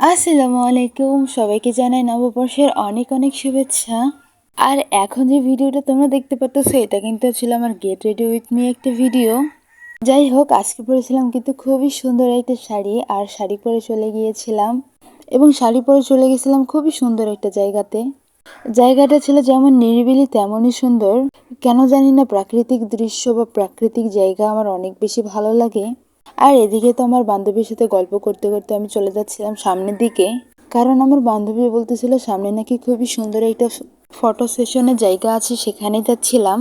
আসসালামু আলাইকুম, সবাইকে জানাই নববর্ষের অনেক অনেক শুভেচ্ছা। আর এখন যে ভিডিওটা তোমরা দেখতে পাচ্ছো এটা কিন্তু ছিল আমার গেট রেডি উইথ মি একটা ভিডিও। যাই হোক, আজকে পরেছিলাম কিন্তু খুবই সুন্দর একটা শাড়ি, আর শাড়ি পরে চলে গিয়েছিলাম এবং শাড়ি পরে চলে গেছিলাম খুবই সুন্দর একটা জায়গাতে। জায়গাটা ছিল যেমন নিরিবিলি তেমনই সুন্দর। কেন জানি না, প্রাকৃতিক দৃশ্য বা প্রাকৃতিক জায়গা আমার অনেক বেশি ভালো লাগে। আর এদিকে তো আমার বান্ধবীর সাথে গল্প করতে করতে আমি চলে যাচ্ছিলাম সামনের দিকে, কারণ আমার বান্ধবী বলতেছিল সামনে নাকি খুবই সুন্দর একটা ফটো সেশনের জায়গা আছে, সেখানে যাচ্ছিলাম।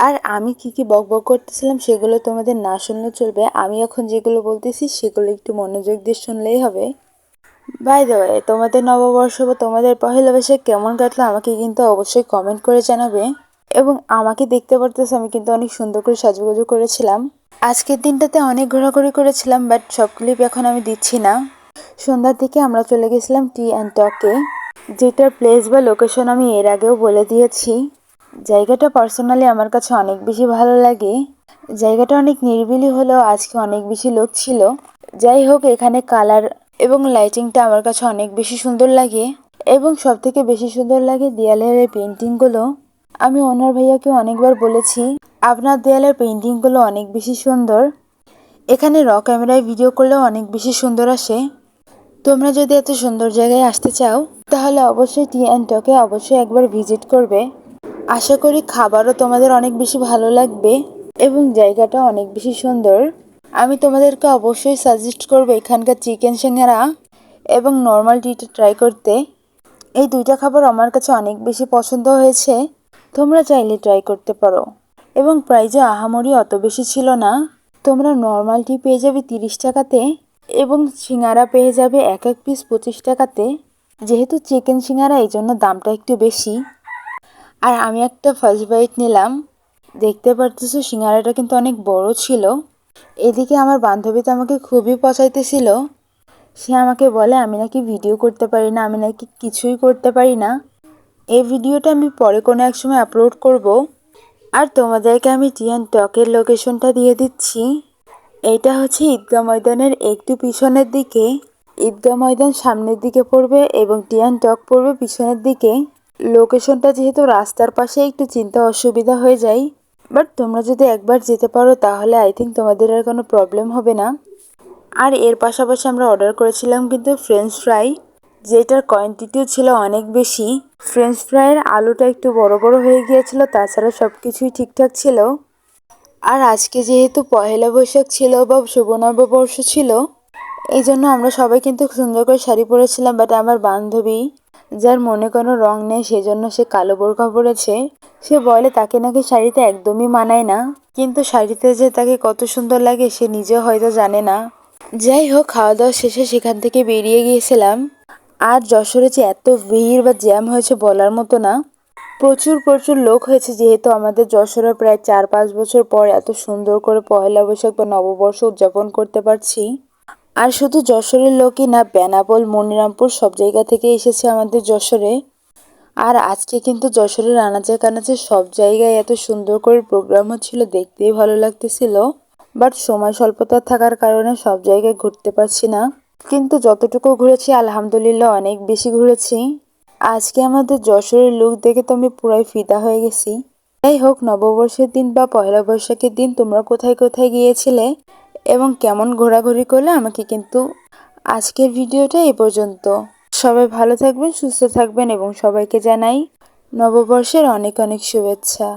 আর আমি কি বক বক করতেছিলাম সেগুলো তোমাদের না শুনলেও চলবে, আমি এখন যেগুলো বলতেছি সেগুলো একটু মনোযোগ দিয়ে শুনলেই হবে। বাই দ্য ওয়ে, তোমাদের নববর্ষ বা তোমাদের পহেলা বৈশাখ কেমন কাটলো আমাকে কিন্তু অবশ্যই কমেন্ট করে জানাবে। এবং আমাকে দেখতে পারতেছো, আমি কিন্তু অনেক সুন্দর করে সাজুগুজু করেছিলাম। আজকের দিনটাতে অনেক ঘোরাঘুরি করেছিলাম, বাট সব ক্লিপ এখন আমি দিচ্ছি না। সন্ধ্যার দিকে আমরা চলে গেছিলাম টি অ্যান্ড টকে, যেটার প্লেস বা লোকেশন আমি এর আগেও বলে দিয়েছি। জায়গাটা পার্সোনালি আমার কাছে অনেক বেশি ভালো লাগে। জায়গাটা অনেক নিরিবিলি হলেও আজকে অনেক বেশি লোক ছিল। যাই হোক, এখানে কালার এবং লাইটিংটা আমার কাছে অনেক বেশি সুন্দর লাগে, এবং সব থেকে বেশি সুন্দর লাগে দেয়ালের এই পেন্টিংগুলো। আমি ওনার ভাইয়াকে অনেকবার বলেছি আপনার দেয়ালের পেন্টিংগুলো অনেক বেশি সুন্দর। এখানে র ক্যামেরায় ভিডিও করলেও অনেক বেশি সুন্দর আসে। তোমরা যদি এত সুন্দর জায়গায় আসতে চাও তাহলে অবশ্যই টি অ্যান্ড টকে অবশ্যই একবার ভিজিট করবে। আশা করি খাবারও তোমাদের অনেক বেশি ভালো লাগবে এবং জায়গাটা অনেক বেশি সুন্দর। আমি তোমাদেরকে অবশ্যই সাজেস্ট করবো এখানকার চিকেন সিঙ্গারা এবং নর্মাল টিটা ট্রাই করতে। এই দুইটা খাবার আমার কাছে অনেক বেশি পছন্দ হয়েছে, তোমরা চাইলে ট্রাই করতে পারো। এবং প্রাইজও আহামরি অত বেশি ছিল না। তোমরা নর্মাল টি পেয়ে যাবে 30 টাকাতে এবং সিঙ্গারা পেয়ে যাবে এক এক পিস 25 টাকাতে। যেহেতু চিকেন সিঙ্গারা এই জন্য দামটা একটু বেশি। আর আমি একটা ফার্স্ট বাইট নিলাম। দেখতে পারতেছো সিঙ্গারাটা কিন্তু অনেক বড় ছিল। এদিকে আমার বান্ধবী তো আমাকে খুবই পচাইতেছিল। সে আমাকে বলে আমি নাকি ভিডিও করতে পারি না, আমি নাকি কিছুই করতে পারি না। এই ভিডিওটা আমি পরে কোনো এক সময় আপলোড করব। আর তোমাদেরকে আমি টি অ্যান্ড টকের লোকেশনটা দিয়ে দিচ্ছি। এইটা হচ্ছে ঈদগাহ ময়দানের একটু পিছনের দিকে। ঈদগাহ ময়দান সামনের দিকে পড়বে এবং টি অ্যান্ড টক পড়বে পিছনের দিকে। লোকেশনটা যেহেতু রাস্তার পাশে একটু চিন্তা অসুবিধা হয়ে যায়, বাট তোমরা যদি একবার যেতে পারো তাহলে আই থিঙ্ক তোমাদের আর কোনো প্রবলেম হবে না। আর এর পাশাপাশি আমরা অর্ডার করেছিলাম কিন্তু ফ্রেঞ্চ ফ্রাই, যেটার কোয়ান্টিটিও ছিল অনেক বেশি। ফ্রেঞ্চ ফ্রাইয়ের আলুটা একটু বড় বড় হয়ে গিয়েছিল, তাছাড়া সব কিছুই ঠিকঠাক ছিল। আর আজকে যেহেতু পহেলা বৈশাখ ছিল বা শুভ নববর্ষ ছিল, এই জন্য আমরা সবাই কিন্তু সুন্দর করে শাড়ি পরেছিলাম। বাট আমার বান্ধবী, যার মনে কোনো রং নেই, সেজন্য সে কালো বোরকা পরেছে। সে বলে তাকে নাকি শাড়িতে একদমই মানায় না, কিন্তু শাড়িতে যে তাকে কত সুন্দর লাগে সে নিজেও হয়তো জানে না। যাই হোক, খাওয়া দাওয়া শেষে সেখান থেকে বেরিয়ে গিয়েছিলাম। আর যশোরে যে এত ভিড় বা জ্যাম হয়েছে বলার মতো না। প্রচুর প্রচুর লোক হয়েছে, যেহেতু আমাদের যশোরে প্রায় 4-5 বছর পর এত সুন্দর করে পয়লা বৈশাখ বা নববর্ষ উদযাপন করতে পারছি। আর শুধু যশোরের লোকই না, বেনাপোল, মনিরামপুর সব জায়গা থেকে এসেছে আমাদের যশোরে। আর আজকে কিন্তু যশোরের আনাচে কানাচে সব জায়গায় এত সুন্দর করে প্রোগ্রাম হচ্ছিল, দেখতেই ভালো লাগতেছিল। বাট সময় স্বল্পতা থাকার কারণে সব জায়গায় ঘুরতে পারছি না, কিন্তু যতটুকু ঘুরেছি আলহামদুলিল্লাহ অনেক বেশি ঘুরেছি। আজকে আমাদের যশোরের লুক দেখে তো আমি পুরাই ফিদা হয়ে গেছি। যাই হোক, নববর্ষের দিন বা পয়লা বৈশাখের দিন তোমরা কোথায় কোথায় গিয়েছিলে এবং কেমন ঘোরাঘুরি করলে আমাকে কিন্তু আজকের ভিডিওটা এই পর্যন্ত। সবাই ভালো থাকবেন, সুস্থ থাকবেন এবং সবাইকে জানাই নববর্ষের অনেক অনেক শুভেচ্ছা।